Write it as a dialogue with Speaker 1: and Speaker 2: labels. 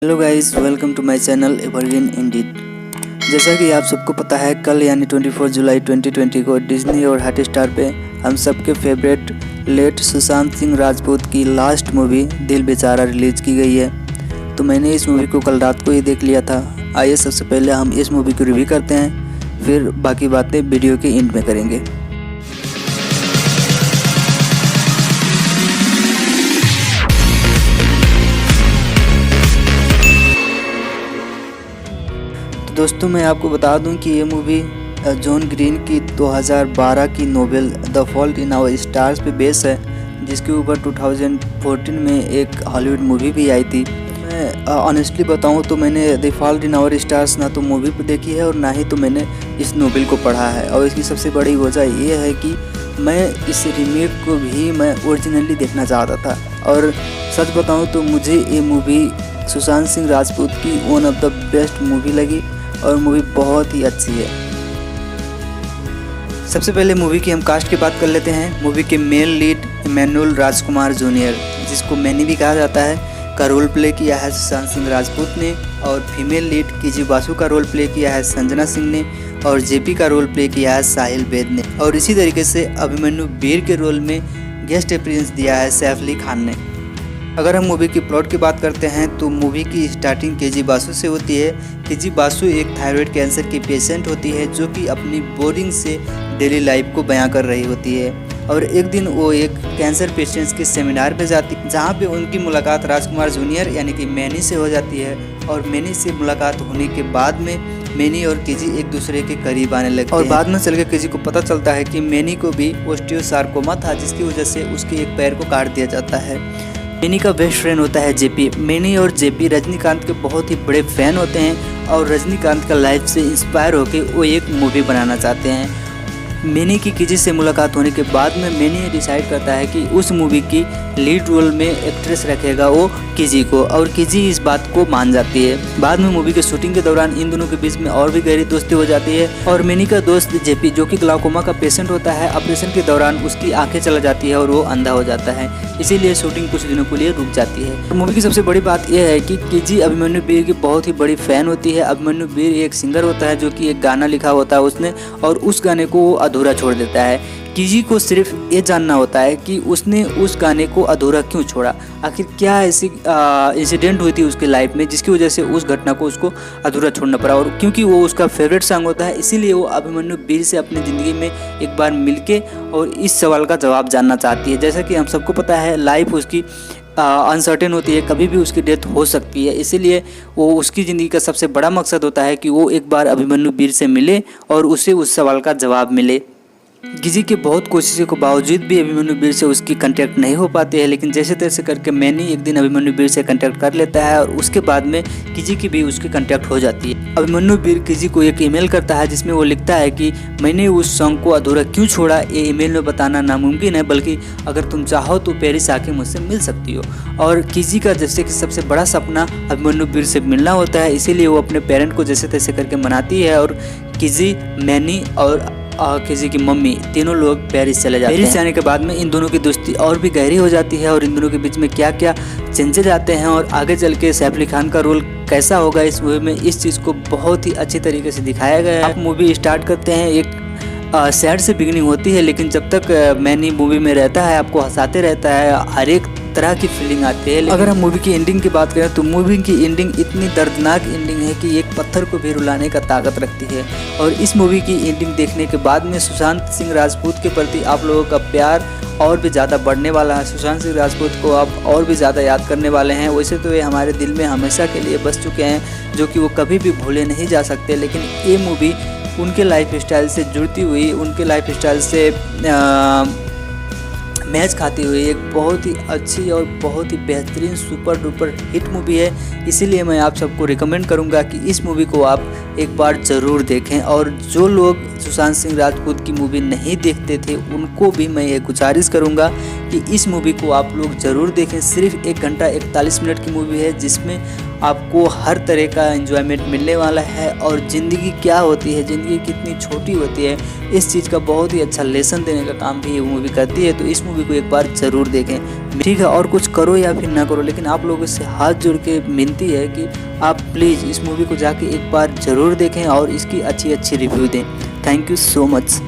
Speaker 1: Hello guys, welcome to my channel evergreen indeed. जैसा कि आप सबको पता है, कल यानी 24 जुलाई 2020 को डिज्नी और हॉटस्टार पे हम सबके फेवरेट लेट सुशांत सिंह राजपूत की लास्ट मूवी दिल बेचारा रिलीज़ की गई है। तो मैंने इस मूवी को कल रात को ही देख लिया था। आइए सबसे पहले हम इस मूवी को रिव्यू करते हैं, फिर बाकी बातें वीडियो के एंड में करेंगे। दोस्तों, मैं आपको बता दूं कि ये मूवी जॉन ग्रीन की 2012 की novel The Fault in Our Stars पे बेस है, जिसके ऊपर 2014 में एक हॉलीवुड मूवी भी आई थी। मैं ऑनेस्टली बताऊं तो मैंने The Fault in Our Stars ना तो मूवी पे देखी है और ना ही तो मैंने इस नोवेल को पढ़ा है। और इसकी सबसे बड़ी वजह ये है कि मैं इस रीमेक को भी मैं ओरिजिनली देखना चाहता था। और सच बताऊँ तो मुझे ये मूवी सुशांत सिंह राजपूत की one of the best movie लगी और मूवी बहुत ही अच्छी है। सबसे पहले मूवी की हम कास्ट की बात कर लेते हैं। मूवी के मेल लीड इमैनुअल राजकुमार जूनियर, जिसको मैनी भी कहा जाता है, का रोल प्ले किया है सुशांत सिंह राजपूत ने। और फीमेल लीड कीजी बासु का रोल प्ले किया है संजना सिंह ने। और जेपी का रोल प्ले किया है साहिल बेद ने। और इसी तरीके से अभिमन्यु वीर के रोल में गेस्ट अपीयरेंस दिया है सैफ अली खान ने। अगर हम मूवी की प्लॉट की बात करते हैं तो मूवी की स्टार्टिंग केजी बासु से होती है। केजी बासु एक थायराइड कैंसर की पेशेंट होती है, जो कि अपनी बोरिंग से डेली लाइफ को बयां कर रही होती है। और एक दिन वो एक कैंसर पेशेंट्स के सेमिनार पे जाती है, जहाँ पे उनकी मुलाकात राजकुमार जूनियर यानी कि मैनी से हो जाती है। और मैनी से मुलाकात होने के बाद में मैनी और केजी एक दूसरे के करीब आने लगते हैं। और बाद में चल के केजी को पता चलता है कि मैनी को भी ओस्टियोसार्कोमा था, जिसकी वजह से उसके एक पैर को काट दिया जाता है। मैनी का बेस्ट फ्रेंड होता है जेपी। मैनी और जेपी रजनीकांत के बहुत ही बड़े फैन होते हैं और रजनीकांत का लाइफ से इंस्पायर होकर वो एक मूवी बनाना चाहते हैं। मैनी की किजी से मुलाकात होने के बाद में मैनी डिसाइड करता है कि उस मूवी की लीड रोल में एक्ट्रेस रखेगा वो किजी को, और किजी इस बात को मान जाती है। बाद में मूवी के शूटिंग के दौरान इन दोनों के बीच में और भी गहरी दोस्ती हो जाती है। और मैनी का दोस्त जेपी, जो कि ग्लाकोमा का पेशेंट होता है, ऑपरेशन के दौरान उसकी आंखें चला जाती है और वो अंधा हो जाता है, इसीलिए शूटिंग कुछ दिनों के लिए रुक जाती है। मूवी की सबसे बड़ी बात यह है कि किजी अभिमन्यु वीर की बहुत ही बड़ी फैन होती है। अभिमन्यु वीर एक सिंगर होता है, जो कि एक गाना लिखा होता है उसने, और उस गाने को वो अधूरा छोड़ देता है। किजी को सिर्फ ये जानना होता है कि उसने उस गाने को अधूरा क्यों छोड़ा, आखिर क्या ऐसी इंसिडेंट हुई थी उसकी लाइफ में जिसकी वजह से उस घटना को उसको अधूरा छोड़ना पड़ा। और क्योंकि वो उसका फेवरेट सॉन्ग होता है, इसीलिए वो अभिमन्यु वीर से अपनी ज़िंदगी में एक बार मिलके और इस सवाल का जवाब जानना चाहती है। जैसा कि हम सबको पता है, लाइफ उसकी अनसर्टेन होती है, कभी भी उसकी डेथ हो सकती है, इसीलिए वो उसकी ज़िंदगी का सबसे बड़ा मकसद होता है कि वो एक बार अभिमन्यु वीर से मिले और उसे उस सवाल का जवाब मिले। किजी के बहुत कोशिशों के बावजूद भी अभिमन्यु वीर से उसकी कांटेक्ट नहीं हो पाती है, लेकिन जैसे तैसे करके मैनी एक दिन अभिमन्यु वीर से कांटेक्ट कर लेता है और उसके बाद में किजी की भी उसकी कांटेक्ट हो जाती है। अभिमन्यु वीर किजी को एक ईमेल करता है, जिसमें वो लिखता है कि मैंने उस सॉन्ग को अधूरा क्यों छोड़ा ये ईमेल में बताना नामुमकिन है, बल्कि अगर तुम चाहो तो पेरिस आके मुझसे मिल सकती हो। और किजी का जैसे कि सबसे बड़ा सपना अभिमन्यु वीर से मिलना होता है, इसीलिए वो अपने पेरेंट को जैसे तैसे करके मनाती है और किजी, मैनी और किसी की मम्मी तीनों लोग पेरिस चले जाते हैं। पेरिस जाने के बाद में इन दोनों की दोस्ती और भी गहरी हो जाती है और इन दोनों के बीच में क्या क्या चेंजेस आते हैं और आगे चल के सैफ अली खान का रोल कैसा होगा इस मूवी में, इस चीज़ को बहुत ही अच्छी तरीके से दिखाया गया है। आप मूवी स्टार्ट करते हैं, एक सैड से बिगिनिंग होती है, लेकिन जब तक मैनी मूवी में रहता है आपको हंसाते रहता है, हर एक तरह की फीलिंग आती है। अगर हम मूवी की एंडिंग की बात करें तो मूवी की एंडिंग इतनी दर्दनाक एंडिंग है कि एक पत्थर को भी रुलाने का ताकत रखती है। और इस मूवी की एंडिंग देखने के बाद में सुशांत सिंह राजपूत के प्रति आप लोगों का प्यार और भी ज़्यादा बढ़ने वाला है। सुशांत सिंह राजपूत को आप और भी ज़्यादा याद करने वाले हैं। वैसे तो ये हमारे दिल में हमेशा के लिए बस चुके हैं, जो कि वो कभी भी भूले नहीं जा सकते, लेकिन ये मूवी उनके लाइफ स्टाइल से जुड़ती हुई, उनके लाइफ स्टाइल से मैच खाती हुई एक बहुत ही अच्छी और बहुत ही बेहतरीन सुपर डुपर हिट मूवी है। इसीलिए मैं आप सबको रिकमेंड करूंगा कि इस मूवी को आप एक बार ज़रूर देखें। और जो लोग सुशांत सिंह राजपूत की मूवी नहीं देखते थे उनको भी मैं ये गुजारिश करूंगा कि इस मूवी को आप लोग ज़रूर देखें। सिर्फ 1 घंटा 41 मिनट की मूवी है, जिसमें आपको हर तरह का एंजॉयमेंट मिलने वाला है और ज़िंदगी क्या होती है, ज़िंदगी कितनी छोटी होती है, इस चीज़ का बहुत ही अच्छा लेसन देने का काम भी ये मूवी करती है। तो इस मूवी को एक बार ज़रूर देखें। ठीक है, और कुछ करो या फिर ना करो, लेकिन आप लोगों से हाथ जोड़ के विनती है कि आप प्लीज़ इस मूवी को जाके एक बार ज़रूर देखें और इसकी अच्छी रिव्यू दें। Thank you so much.